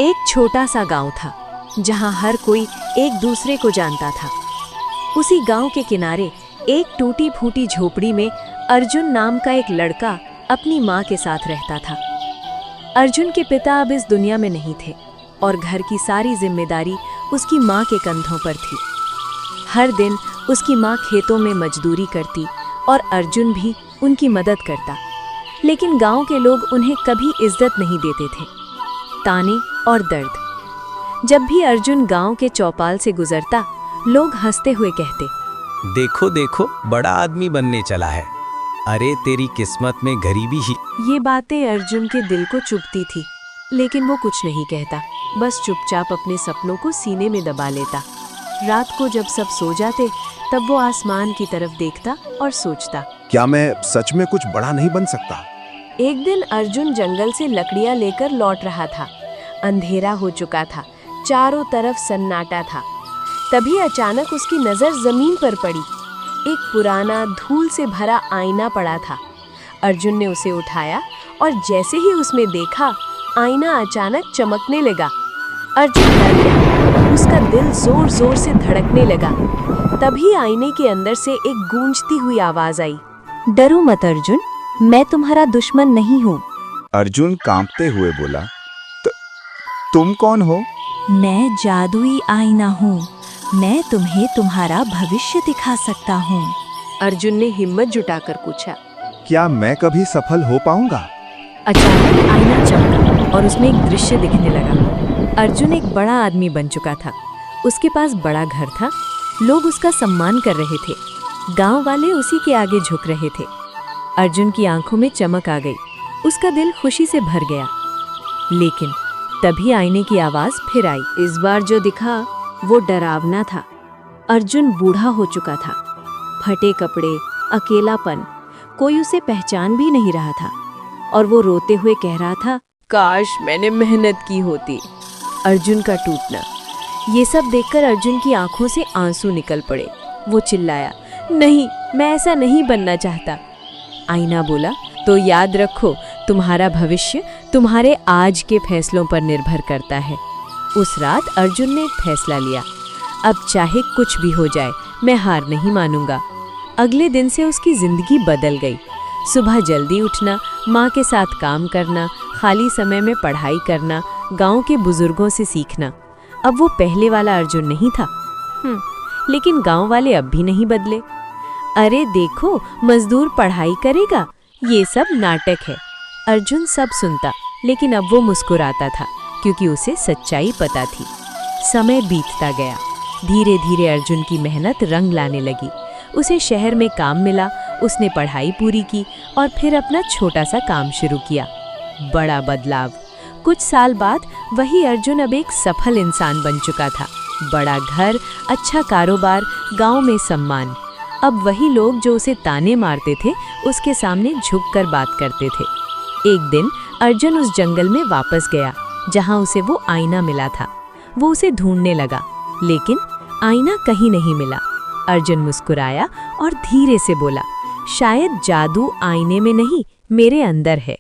एक छोटा सा गांव था जहां हर कोई एक दूसरे को जानता था। उसी गांव के किनारे एक टूटी फूटी झोपड़ी में अर्जुन नाम का एक लड़का अपनी माँ के साथ रहता था। अर्जुन के पिता अब इस दुनिया में नहीं थे और घर की सारी जिम्मेदारी उसकी माँ के कंधों पर थी। हर दिन उसकी माँ खेतों में मजदूरी करती और अर्जुन भी उनकी मदद करता, लेकिन गांव के लोग उन्हें कभी इज्जत नहीं देते थे। ताने और दर्द। जब भी अर्जुन गांव के चौपाल से गुजरता, लोग हंसते हुए कहते, देखो देखो, बड़ा आदमी बनने चला है। अरे तेरी किस्मत में गरीबी ही। ये बातें अर्जुन के दिल को चुभती थी, लेकिन वो कुछ नहीं कहता, बस चुपचाप अपने सपनों को सीने में दबा लेता। रात को जब सब सो जाते, तब वो आसमान की तरफ देखता और सोचता, क्या मैं सच में कुछ बड़ा नहीं बन सकता? एक दिन अर्जुन जंगल से लकड़ियां लेकर लौट रहा था। अंधेरा हो चुका था, चारों तरफ सन्नाटा था। तभी अचानक उसकी नजर जमीन पर पड़ी। एक पुराना धूल से भरा आईना पड़ा था। अर्जुन ने उसे उठाया और जैसे ही उसमें देखा, आईना अचानक चमकने लगा। अर्जुन डर गया, उसका दिल जोर जोर से धड़कने लगा। तभी आईने के अंदर से एक गूंजती हुई आवाज आई, डरो मत अर्जुन, मैं तुम्हारा दुश्मन नहीं हूँ। अर्जुन कांपते हुए बोला, तुम कौन हो? मैं जादुई आईना हूँ, मैं तुम्हें तुम्हारा भविष्य दिखा सकता हूँ। अर्जुन ने हिम्मत जुटाकर पूछा, क्या मैं कभी सफल हो पाऊंगा? अचानक आईना चमका और उसमें एक दृश्य दिखने लगा। अर्जुन एक बड़ा आदमी बन चुका था। उसके पास बड़ा घर था, लोग उसका सम्मान कर रहे थे। गांव वाले उसी के आगे झुक रहे थे। अर्जुन की आंखों में चमक आ गई, उसका दिल खुशी से भर गया। लेकिन तभी आईने की आवाज फिर आई। इस बार जो दिखा वो डरावना था। अर्जुन बूढ़ा हो चुका था, फटे कपड़े, अकेलापन, कोई उसे पहचान भी नहीं रहा था और वो रोते हुए कह रहा था, काश मैंने मेहनत की होती। अर्जुन का टूटना। ये सब देखकर अर्जुन की आंखों से आंसू निकल पड़े। वो चिल्लाया, नहीं, मैं ऐसा नहीं बनना चाहता। आईना बोला, तो याद रखो, तुम्हारा भविष्य तुम्हारे आज के फैसलों पर निर्भर करता है। उस रात अर्जुन ने एक फैसला लिया, अब चाहे कुछ भी हो जाए, मैं हार नहीं मानूंगा। अगले दिन से उसकी जिंदगी बदल गई। सुबह जल्दी उठना, माँ के साथ काम करना, खाली समय में पढ़ाई करना, गांव के बुजुर्गों से सीखना। अब वो पहले वाला अर्जुन नहीं था। लेकिन गांव वाले अब भी नहीं बदले। अरे देखो, मजदूर पढ़ाई करेगा, ये सब नाटक है। अर्जुन सब सुनता, लेकिन अब वो मुस्कुराता था क्योंकि उसे सच्चाई पता थी। समय बीतता गया। धीरे धीरे अर्जुन की मेहनत रंग लाने लगी। उसे शहर में काम मिला, उसने पढ़ाई पूरी की और फिर अपना छोटा सा काम शुरू किया। बड़ा बदलाव। कुछ साल बाद वही अर्जुन अब एक सफल इंसान बन चुका था। बड़ा घर, अच्छा कारोबार, गांव में सम्मान। अब वही लोग जो उसे ताने मारते थे, उसके सामने झुककर बात करते थे। एक दिन अर्जुन उस जंगल में वापस गया जहां उसे वो आईना मिला था। वो उसे ढूंढने लगा, लेकिन आईना कहीं नहीं मिला। अर्जुन मुस्कुराया और धीरे से बोला, शायद जादू आईने में नहीं, मेरे अंदर है।